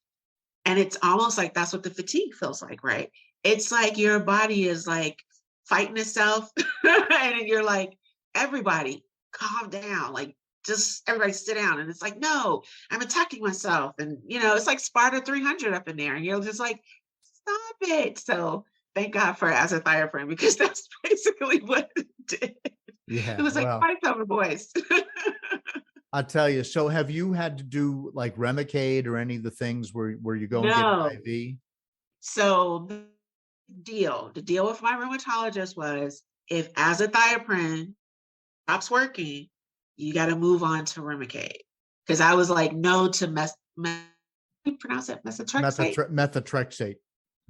And it's almost like that's what the fatigue feels like, right? It's like your body is like fighting itself. And you're like, everybody calm down. Like, just everybody sit down. And it's like, no, I'm attacking myself. And, it's like Sparta 300 up in there. And you're just like, stop it. So thank God for azathioprine, because that's basically what it did. Yeah, it was like, fight over, boys. I'll tell you. So have you had to do like Remicade or any of the things where you go and get an IV? So the deal with my rheumatologist was, if azathioprine stops working, you got to move on to Remicade. Because I was like, no to you pronounce it methotrexate? Methotrexate.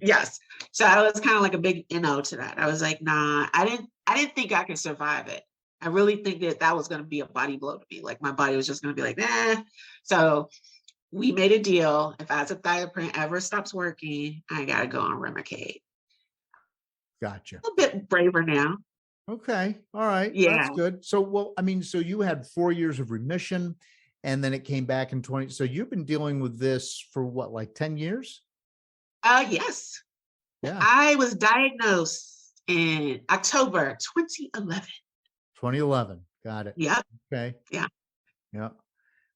Yes. So I was kind of like a big no to that. I was like, nah, I didn't think I could survive it. I really think that was going to be a body blow to me. Like my body was just going to be like, nah. So we made a deal. If azathioprine ever stops working, I got to go on Remicade. Gotcha. A little bit braver now. Okay. All right. Yeah. That's good. So, well, I mean, so you had 4 years of remission and then it came back in 20. So you've been dealing with this for what, like 10 years? Yes. Yeah. I was diagnosed in October 2011. 2011. Got it. Yep. Okay. Yeah. Yeah.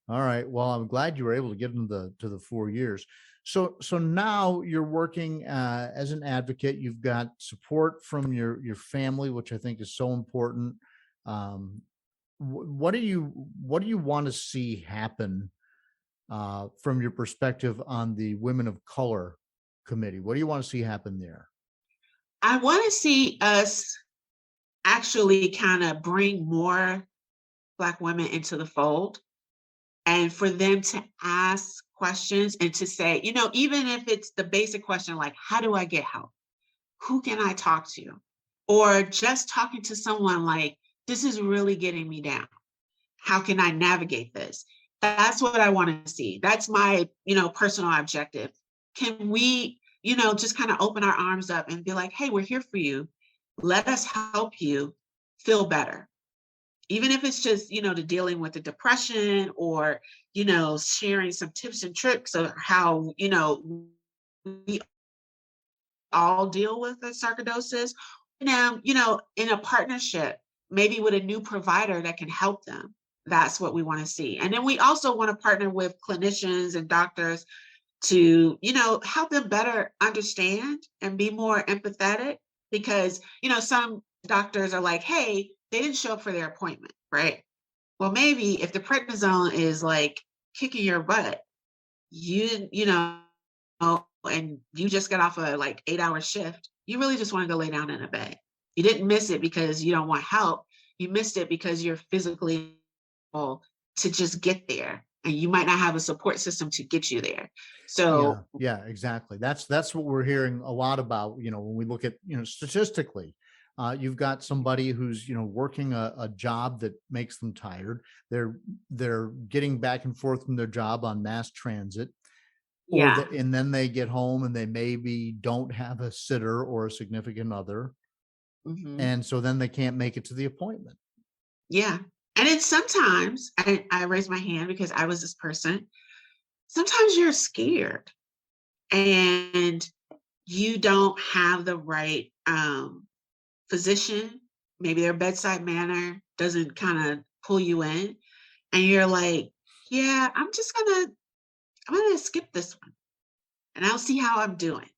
All right. Well, I'm glad you were able to get into the 4 years. So now you're working as an advocate. You've got support from your family, which I think is so important. Um, what do you want to see happen from your perspective on the Women of Color Committee? What do you want to see happen there? I want to see us actually kind of bring more Black women into the fold, and for them to ask questions and to say, even if it's the basic question like, how do I get help? Who can I talk to? Or just talking to someone like, this is really getting me down. How can I navigate this? That's what I want to see. That's my, personal objective. Can we, just kind of open our arms up and be like, hey, we're here for you. Let us help you feel better. Even if it's just, to dealing with the depression or, sharing some tips and tricks of how, we all deal with the sarcoidosis. Now, in a partnership, maybe with a new provider that can help them. That's what we want to see. And then we also want to partner with clinicians and doctors to, help them better understand and be more empathetic, because, some doctors are like, hey, they didn't show up for their appointment, right? Well, maybe if the prednisone is like kicking your butt, you know, and you just got off a like 8-hour shift, you really just want to go lay down in a bed. You didn't miss it because you don't want help. You missed it because you're physically able to just get there, and you might not have a support system to get you there. So Yeah, exactly. That's what we're hearing a lot about, when we look at, statistically, you've got somebody who's, working a job that makes them tired. They're getting back and forth from their job on mass transit, yeah. and then they get home and they maybe don't have a sitter or a significant other. Mhm. And so then they can't make it to the appointment. Yeah. And then sometimes I raise my hand because I was this person. Sometimes you're scared and you don't have the right physician. Maybe their bedside manner doesn't kind of pull you in. And you're like, yeah, I'm gonna skip this one and I'll see how I'm doing.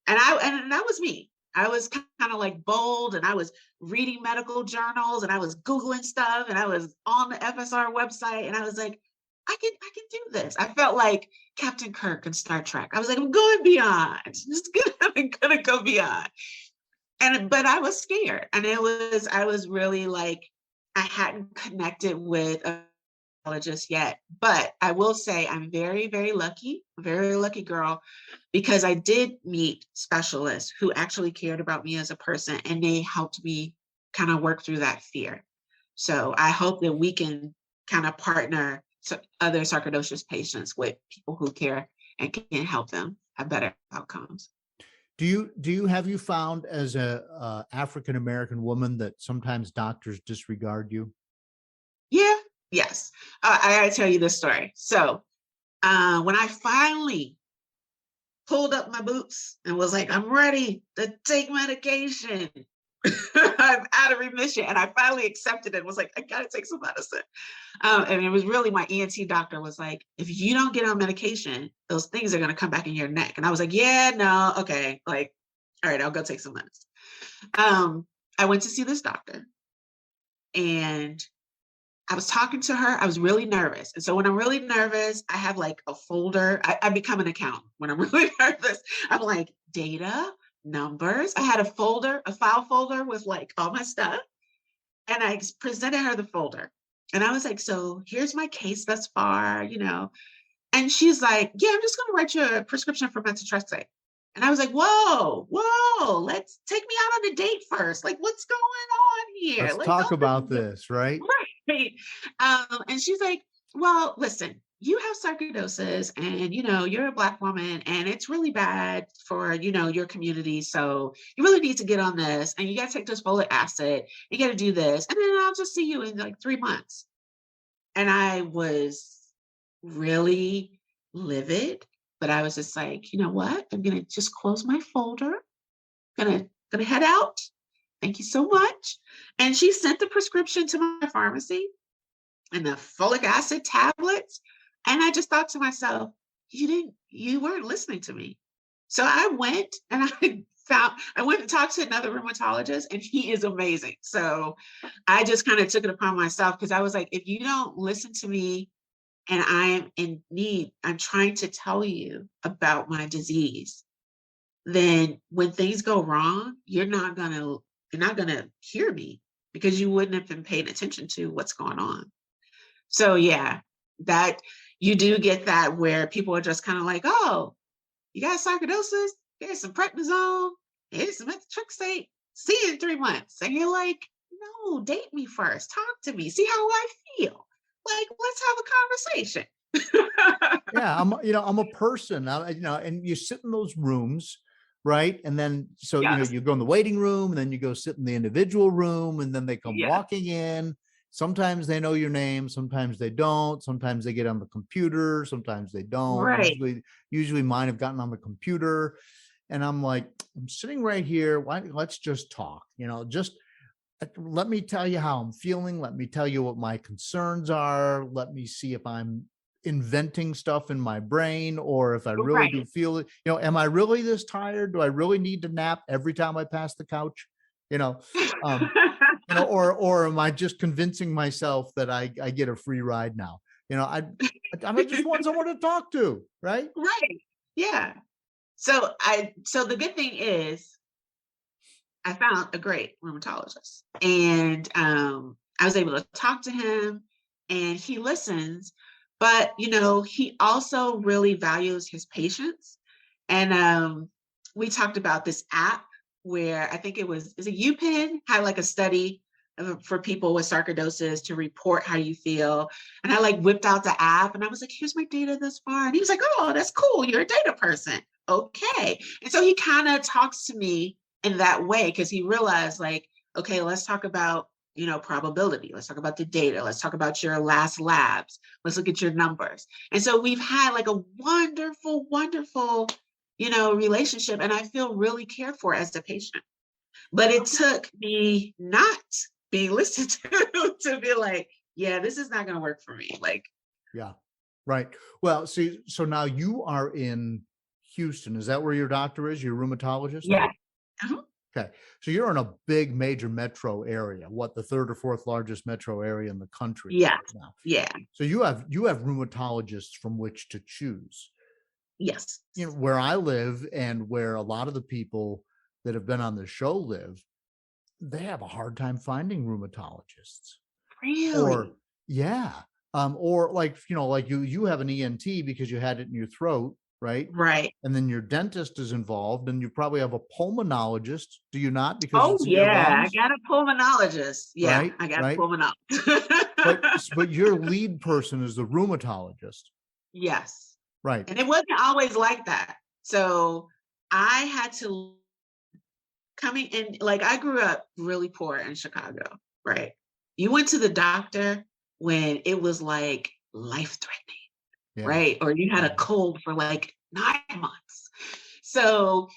And that was me. I was kind of like bold, and I was reading medical journals, and I was Googling stuff, and I was on the FSR website, and I was like, I can do this. I felt like Captain Kirk in Star Trek. I was like, I'm going beyond. I'm gonna go beyond. But I was scared. And I was really like, I hadn't connected with a just yet. But I will say I'm very, very lucky girl, because I did meet specialists who actually cared about me as a person, and they helped me kind of work through that fear. So I hope that we can kind of partner other sarcoidosis patients with people who care and can help them have better outcomes. Do you have you found as a African American woman that sometimes doctors disregard you? Yeah, yes. I gotta tell you this story. So when I finally pulled up my boots and was like, I'm ready to take medication. I'm out of remission. And I finally accepted it and was like, I gotta take some medicine. And it was really my ENT doctor was like, if you don't get on medication, those things are gonna come back in your neck. And I was like, yeah, no, okay. Like, all right, I'll go take some medicine. I went to see this doctor, and I was talking to her. I was really nervous. And so when I'm really nervous, I have like a folder. I become an accountant when I'm really nervous. I'm like, data, numbers. I had a file folder with like all my stuff. And I presented her the folder. And I was like, so here's my case thus far, And she's like, yeah, I'm just going to write you a prescription for methotrexate. And I was like, whoa, let's take me out on a date first. Like, what's going on here? Let's talk about this, right? Right. And she's like, well, listen, you have sarcoidosis and, you're a Black woman and it's really bad for, your community. So you really need to get on this and you got to take this folic acid. You got to do this. And then I'll just see you in like 3 months. And I was really livid, but I was just like, you know what? I'm going to just close my folder. Gonna head out. Thank you so much. And she sent the prescription to my pharmacy and the folic acid tablets. And I just thought to myself, you weren't listening to me. So I went and I went and talked to another rheumatologist and he is amazing. So I just kind of took it upon myself because I was like, if you don't listen to me and I'm in need, I'm trying to tell you about my disease, then when things go wrong, you're not gonna hear me because you wouldn't have been paying attention to what's going on. So yeah, that you do get that where people are just kind of like, oh, you got sarcoidosis, here's some prednisone, here's some methotrexate, see you in 3 months. And you're like, no, date me first, talk to me, see how I feel. Like, let's have a conversation. Yeah, I'm a person, and you sit in those rooms, right? And then, so, Yes. you go in the waiting room and then you go sit in the individual room and then they come Yeah. walking in. Sometimes they know your name, sometimes they don't. Sometimes they get on the computer, sometimes they don't. Right. Usually mine have gotten on the computer and I'm like, I'm sitting right here. Let's just talk, just let me tell you how I'm feeling. Let me tell you what my concerns are. Let me see if I'm inventing stuff in my brain or if I really do feel it. Am I really this tired? Do I really need to nap every time I pass the couch? Or am I just convincing myself that I get a free ride now? I just want someone to talk to, right? Right. Yeah. So the good thing is I found a great rheumatologist and I was able to talk to him and he listens, but he also really values his patients. And we talked about this app where I think is it UPenn had like a study for people with sarcoidosis to report how you feel. And I like whipped out the app and I was like, here's my data thus far. And he was like, oh, that's cool. You're a data person. Okay. And so he kind of talks to me in that way because he realized like, okay, let's talk about, probability. Let's talk about the data. Let's talk about your last labs. Let's look at your numbers. And so we've had like a wonderful, wonderful, relationship. And I feel really cared for as a patient. But it took me not being listened to be like, yeah, this is not going to work for me. Like, yeah, right. Well, see, so now you are in Houston. Is that where your doctor is? Your rheumatologist? yeah. Uh-huh. Okay. So you're in a big major metro area, the third or fourth largest metro area in the country. Yeah. Right now. Yeah. So you have rheumatologists from which to choose. Yes. Where I live and where a lot of the people that have been on the show live, they have a hard time finding rheumatologists. Really? Or yeah. Or like you have an ENT because you had it in your throat, right? Right. And then your dentist is involved and you probably have a pulmonologist. Do you not? Because I got a pulmonologist. Yeah, right? I got a pulmonologist. but your lead person is the rheumatologist. Yes. Right. And it wasn't always like that. So I had to coming in, like I grew up really poor in Chicago, right? You went to the doctor when it was like life-threatening, right? Or you had a cold for like 9 months. So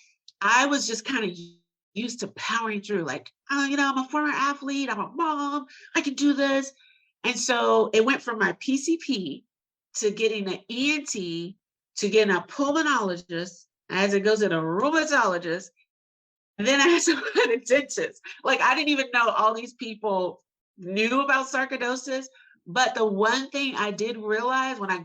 I was just kind of used to powering through like, I'm a former athlete, I'm a mom, I can do this. And so it went from my PCP to getting an ENT to getting a pulmonologist, as it goes to a rheumatologist. And then I had to find a dentist. Like I didn't even know all these people knew about sarcoidosis. But the one thing I did realize when I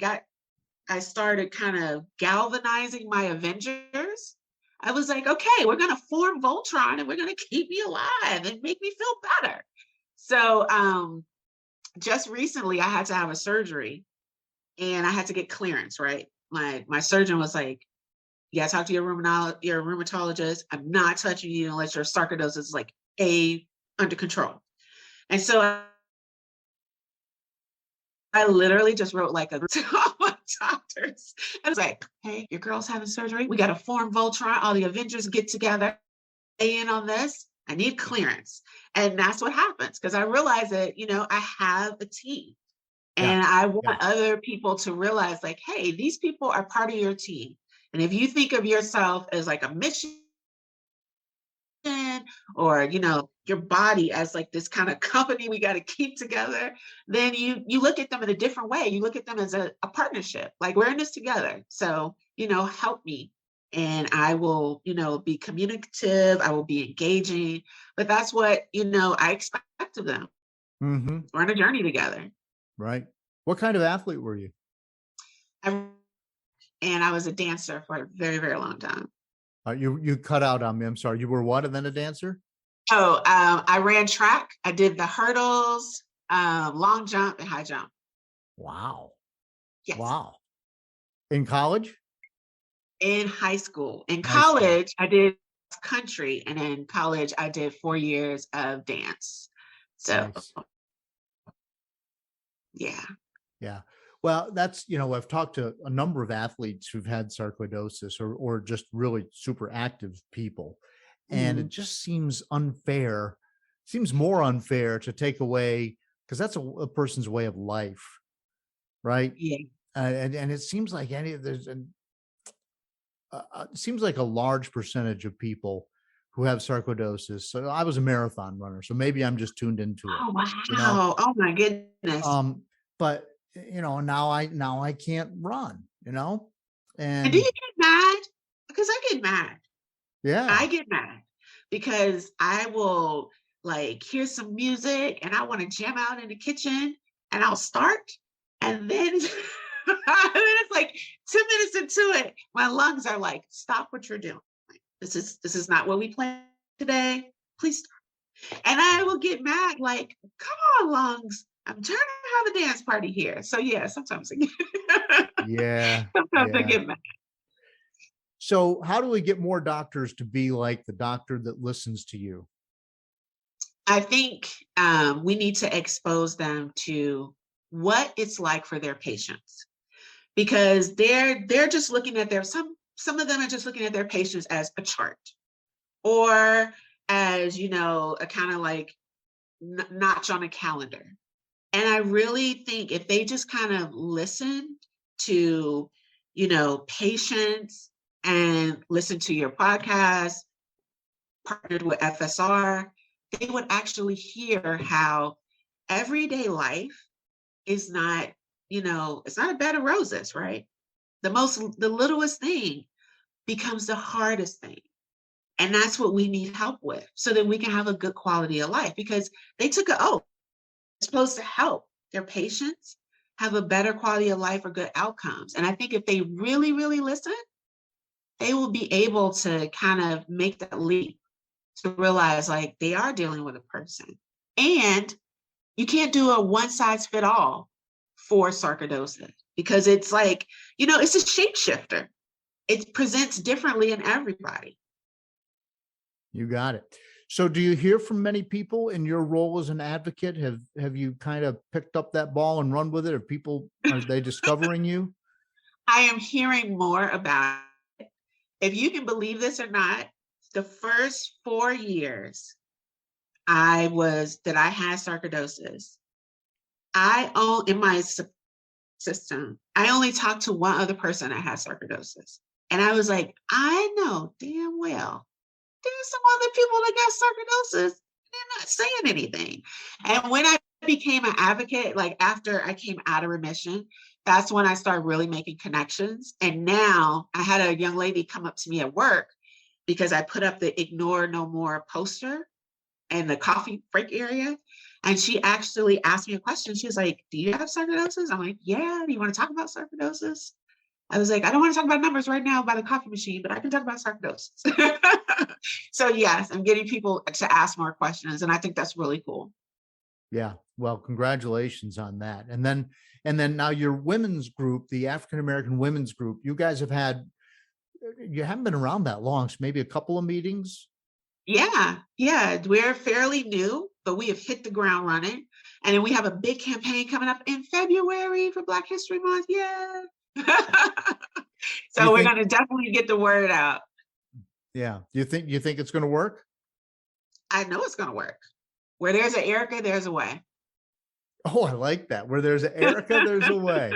started kind of galvanizing my Avengers, I was like, okay, we're going to form Voltron and we're going to keep me alive and make me feel better. So just recently I had to have a surgery and I had to get clearance, right? My surgeon was like, you got to talk to your rheumatologist. I'm not touching you unless your sarcoidosis is like under control. And so I literally just wrote like a to all my doctors. I was like, hey, your girl's having surgery. We got to form Voltron. All the Avengers get together, weigh in on this. I need clearance. And that's what happens because I realize that, I have a team. And I want other people to realize like, hey, these people are part of your team. And if you think of yourself as like a mission or, your body as like this kind of company we got to keep together, then you look at them in a different way. You look at them as a partnership, like we're in this together. So, help me. And I will, be communicative. I will be engaging. But that's what, I expect of them. Mm-hmm. We're on a journey together. Right. What kind of athlete were you? And I was a dancer for a very, very long time. You cut out on me. I'm sorry. You were what and then a dancer? Oh, I ran track. I did the hurdles, long jump, and high jump. Wow. Yes. Wow. In college? In high school. In college, I did country, and in college, I did 4 years of dance. So, nice. Yeah. Yeah. Well, that's, I've talked to a number of athletes who've had sarcoidosis or just really super active people. And it just seems more unfair to take away, because that's a person's way of life. Right. Yeah. And it seems like it seems like a large percentage of people who have sarcoidosis. So I was a marathon runner, so maybe I'm just tuned into it. Oh, wow. Oh my goodness. But now I can't run, And do you get mad? Because I get mad. Yeah. I get mad because I will like hear some music and I want to jam out in the kitchen and I'll start. And then, and then it's like 2 minutes into it, my lungs are like, stop what you're doing. This is not what we planned today. Please stop. And I will get mad, like, come on, lungs. I'm trying to have a dance party here. So yeah, sometimes I get I get mad. So how do we get more doctors to be like the doctor that listens to you? I think we need to expose them to what it's like for their patients, because they're just looking at some of them are just looking at their patients as a chart or as, a kind of like notch on a calendar. And I really think if they just kind of listen to, patients and listen to your podcast, partnered with FSR, they would actually hear how everyday life is not, it's not a bed of roses, right? The littlest thing becomes the hardest thing. And that's what we need help with so that we can have a good quality of life, because they took an oath. It's supposed to help their patients have a better quality of life or good outcomes. And I think if they really, really listen, they will be able to kind of make that leap to realize like they are dealing with a person. And you can't do a one size fit all for sarcoidosis, because it's like, it's a shapeshifter. It presents differently in everybody. You got it. So do you hear from many people in your role as an advocate? Have you kind of picked up that ball and run with it? Are they discovering you? I am hearing more about it. If you can believe this or not, the first 4 years I had sarcoidosis, in my system, I only talked to one other person that had sarcoidosis. And I was like, I know damn well there's some other people that got sarcoidosis. They're not saying anything. And when I became an advocate, like after I came out of remission, that's when I started really making connections. And now I had a young lady come up to me at work because I put up the Ignore No More poster in the coffee break area. And she actually asked me a question. She was like, do you have sarcoidosis? I'm like, yeah. Do you want to talk about sarcoidosis? I was like, I don't want to talk about numbers right now by the coffee machine, but I can talk about sarcoidosis. So yes, I'm getting people to ask more questions. And I think that's really cool. Yeah. Well, congratulations on that. And then now your women's group, the African-American women's group, you guys you haven't been around that long. So maybe a couple of meetings. Yeah. We're fairly new, but we have hit the ground running. And then we have a big campaign coming up in February for Black History Month. Yeah. So we're going to definitely get the word out. Yeah. You think it's going to work? I know it's going to work. Where there's an Erica, there's a way. Oh, I like that. Where there's an Erica, there's a way.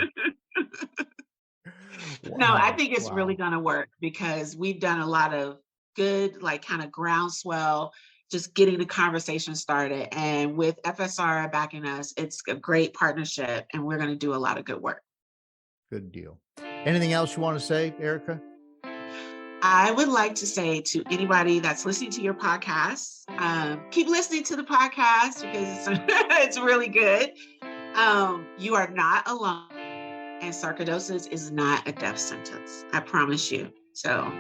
Wow. No, I think it's really going to work because we've done a lot of good, like kind of groundswell, just getting the conversation started. And with FSR backing us, it's a great partnership and we're going to do a lot of good work. Good deal. Anything else you want to say, Erica? I would like to say to anybody that's listening to your podcast, keep listening to the podcast because it's really good. You are not alone, and sarcoidosis is not a death sentence. I promise you. So,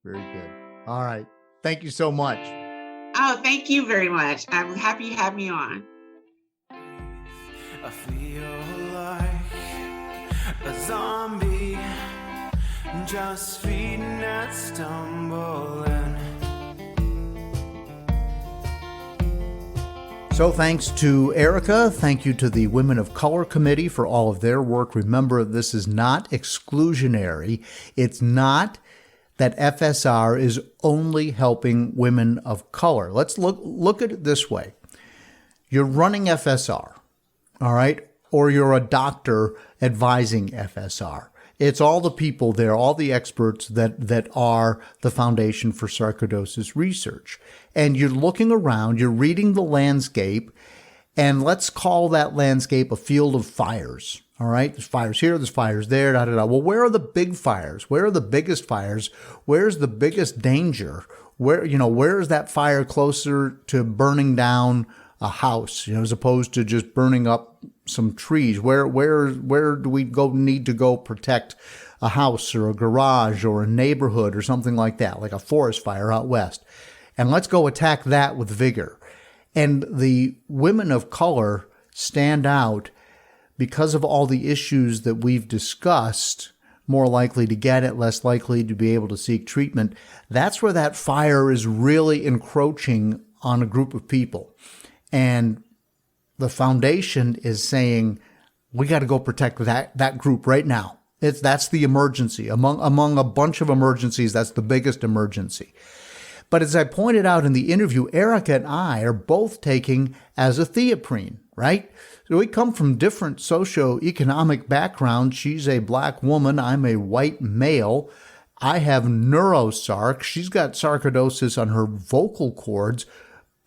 very good. All right. Thank you so much. Oh, thank you very much. I'm happy you had me on. I feel like a zombie, just feeding and stumbling. So thanks to Erica. Thank you to the Women of Color Committee for all of their work. Remember, this is not exclusionary. It's not that FSR is only helping women of color. Let's look at it this way. You're running FSR, all right? Or you're a doctor advising FSR. It's all the people there, all the experts that are the foundation for sarcoidosis research. And you're looking around, you're reading the landscape, and let's call that landscape a field of fires. All right, there's fires here, there's fires there, da da da. Well, where are the big fires? Where are the biggest fires? Where's the biggest danger? Where is that fire closer to burning down a house, as opposed to just burning up some trees? Where do we need to go protect a house or a garage or a neighborhood or something like that, like a forest fire out west? And let's go attack that with vigor. And the women of color stand out because of all the issues that we've discussed, more likely to get it, less likely to be able to seek treatment. That's where that fire is really encroaching on a group of people. And the foundation is saying, we got to go protect that group right now. That's the emergency. Among a bunch of emergencies, that's the biggest emergency. But as I pointed out in the interview, Erica and I are both taking azathioprine, right? So we come from different socioeconomic backgrounds. She's a black woman. I'm a white male. I have neurosarc. She's got sarcoidosis on her vocal cords.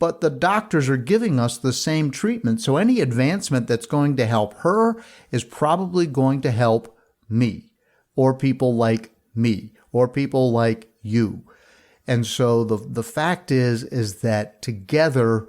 But the doctors are giving us the same treatment. So any advancement that's going to help her is probably going to help me, or people like me, or people like you. And so the fact is that together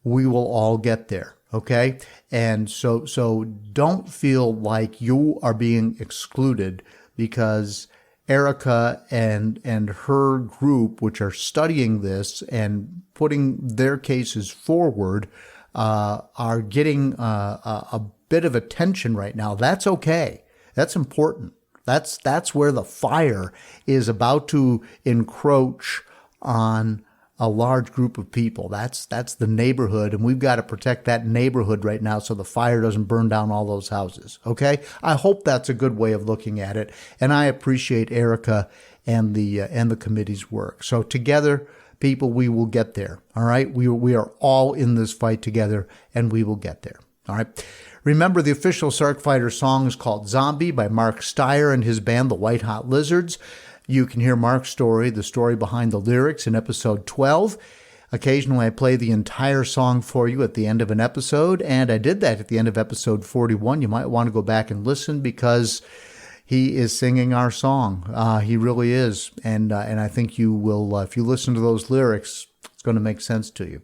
we will all get there, okay? And so don't feel like you are being excluded because Erica and her group, which are studying this and putting their cases forward, are getting a bit of attention right now. That's okay. That's important. That's where the fire is about to encroach on a large group of people. That's the neighborhood, and we've got to protect that neighborhood right now so the fire doesn't burn down all those houses. Okay? I hope that's a good way of looking at it, and I appreciate Erica and the committee's work. So together, people, we will get there. All right? We are all in this fight together, and we will get there. All right? Remember, the official Sarc Fighter song is called Zombie by Mark Steyer and his band, the White Hot Lizards. You can hear Mark's story, the story behind the lyrics, in episode 12. Occasionally, I play the entire song for you at the end of an episode, and I did that at the end of episode 41. You might want to go back and listen because he is singing our song. He really is, and I think you will, if you listen to those lyrics, it's going to make sense to you.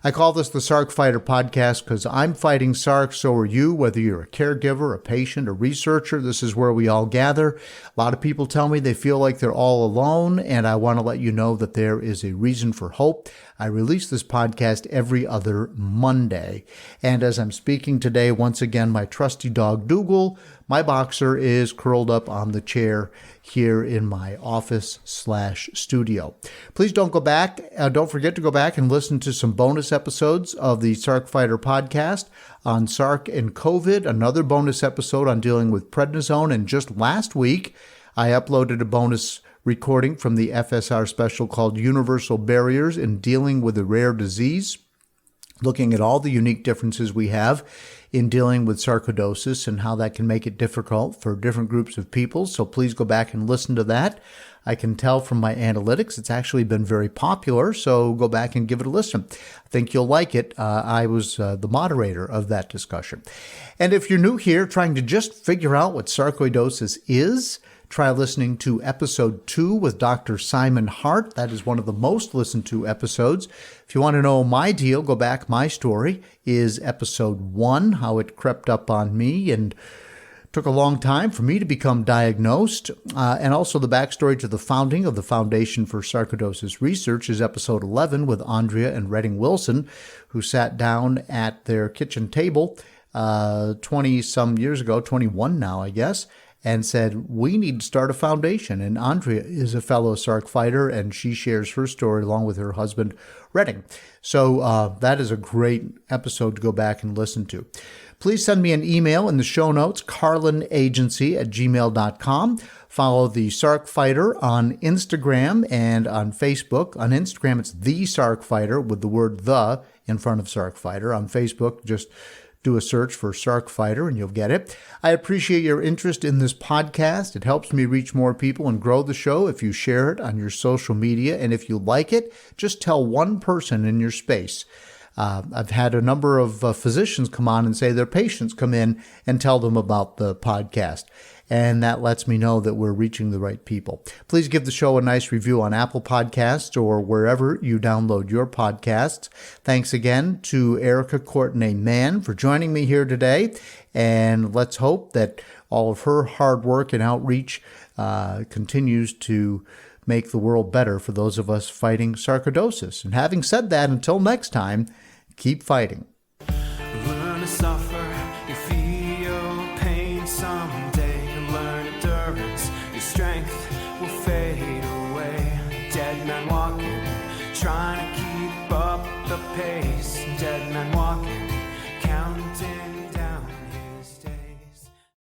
I call this the Sarc Fighter podcast because I'm fighting Sarc, so are you, whether you're a caregiver, a patient, a researcher. This is where we all gather. A lot of people tell me they feel like they're all alone, and I want to let you know that there is a reason for hope. I release this podcast every other Monday. And as I'm speaking today, once again, my trusty dog Dougal, my boxer, is curled up on the chair here in my office/studio. Please don't forget to go back and listen to some bonus episodes of the Sarc Fighter podcast on Sarc and COVID, another bonus episode on dealing with prednisone. And just last week, I uploaded a bonus recording from the FSR special called Universal Barriers in Dealing with a Rare Disease, looking at all the unique differences we have in dealing with sarcoidosis and how that can make it difficult for different groups of people. So please go back and listen to that. I can tell from my analytics it's actually been very popular, so go back and give it a listen. I think you'll like it. I was the moderator of that discussion. And if you're new here trying to just figure out what sarcoidosis is, try listening to episode 2 with Dr. Simon Hart. That is one of the most listened to episodes. If you want to know my deal, go back. My story is episode 1, how it crept up on me and took a long time for me to become diagnosed. And also the backstory to the founding of the Foundation for Sarcoidosis Research is episode 11 with Andrea and Redding Wilson, who sat down at their kitchen table 20-some years ago, 21 now, I guess, and said, we need to start a foundation. And Andrea is a fellow Sarc fighter, and she shares her story along with her husband, Redding. So that is a great episode to go back and listen to. Please send me an email in the show notes, carlinagency@gmail.com. Follow the Sarc Fighter on Instagram and on Facebook. On Instagram, it's the Sarc Fighter with the word "the" in front of Sarc Fighter. On Facebook, just do a search for Sarc Fighter and you'll get it. I appreciate your interest in this podcast. It helps me reach more people and grow the show if you share it on your social media. And if you like it, just tell one person in your space. I've had a number of physicians come on and say their patients come in and tell them about the podcast. And that lets me know that we're reaching the right people. Please give the show a nice review on Apple Podcasts or wherever you download your podcasts. Thanks again to Erica Courtenay-Mann for joining me here today. And let's hope that all of her hard work and outreach continues to make the world better for those of us fighting sarcoidosis. And having said that, until next time, keep fighting. Learn to suffer, you feel pain someday. Learn endurance, your strength will fade away. Dead man walking, trying to keep up the pace. Dead man walking,